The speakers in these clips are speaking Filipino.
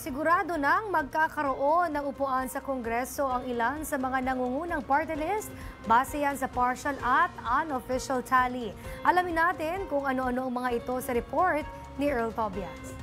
Sigurado nang magkakaroon ng upuan sa Kongreso ang ilan sa mga nangungunang party list base yan sa partial at unofficial tally. Alamin natin kung ano-ano ang mga ito sa report ni Earl Tobias.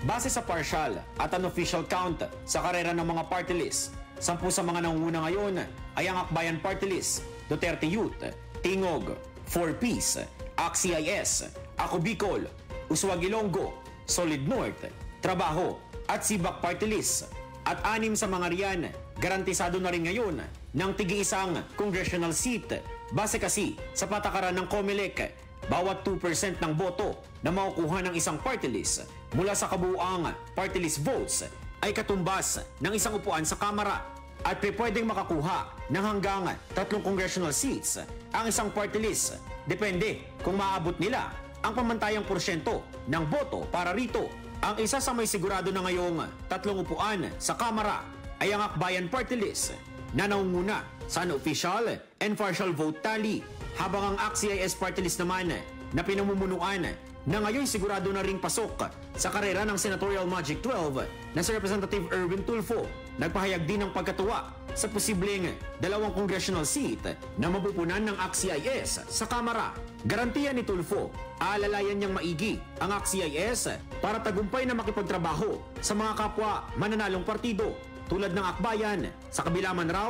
Base sa partial at unofficial count sa karera ng mga party list, 10 sa mga nangunguna ngayon ay ang Akbayan Party List, Duterte Youth, Tingog, 4Ps, ACT-CIS, Ako Bicol, Uswag Ilonggo, Solid North, Trabaho at Sibak Party List. At 6 sa mga riyan, garantisado na rin ngayon ng tig-iisang congressional seat. Base kasi sa patakaran ng COMELEC, bawat 2% ng boto na makukuha ng isang party list mula sa kabuuang party list votes ay katumbas ng isang upuan sa Kamara. At pwedeng makakuha ng hanggang 3 congressional seats ang isang party list. Depende kung maabot nila ang pamantayang porsyento ng boto para rito. Ang isa sa may sigurado na ngayong 3 upuan sa Kamara ay ang Akbayan Party List na nangunguna sa unofficial and partial vote tally, habang ang ACT-CIS Party List naman na pinamumunuan na ngayon sigurado na ring pasok sa karera ng Senatorial Magic 12 na si Representative Erwin Tulfo nagpahayag din ng pagkatuwa sa posibleng 2 congressional seat na mapupunan ng ACT-CIS sa Kamara. Garantiya ni Tulfo, aalalayan niyang maigi ang ACT-CIS para tagumpay na makipagtrabaho sa mga kapwa mananalong partido tulad ng Akbayan sa kabila man raw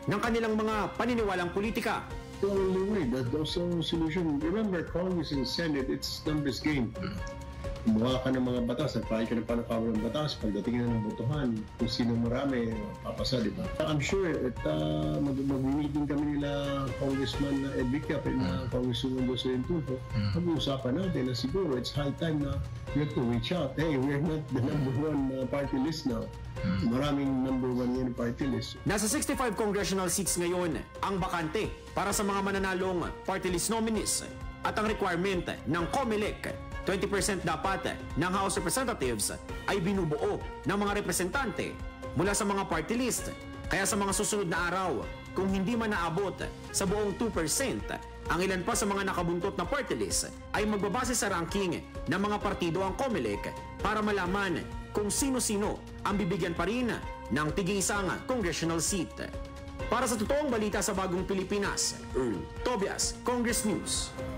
ng kanilang mga paniniwalang politika. The only way that there's no solution. Remember, Congress and Senate, it's numbers game. Kumuha ka ng mga batas, nagpahay ka ng panakawa ng batas, pagdating na ng botohan, kung sino marami, papasa, di ba? I'm sure at mag-meeting kami nila Congressman Edvica at Congresswoman Jocelyn Tulfo, mag-uusapan natin na siguro it's high time na we have to reach out. Hey, we're not the #1 party list now. Maraming #1 yan party list. Nasa 65 congressional seats ngayon ang bakante para sa mga mananalong party list nominees. At ang requirement ng COMELEC, 20% dapat ng House Representatives ay binubuo ng mga representante mula sa mga party list. Kaya sa mga susunod na araw, kung hindi man naabot sa buong 2%, ang ilan pa sa mga nakabuntot na party list ay magbabase sa ranking ng mga partido ang COMELEC para malaman kung sino-sino ang bibigyan pa rin ng tig-iisang congressional seat. Para sa totoong balita sa bagong Pilipinas, Earl Tobias, Congress News.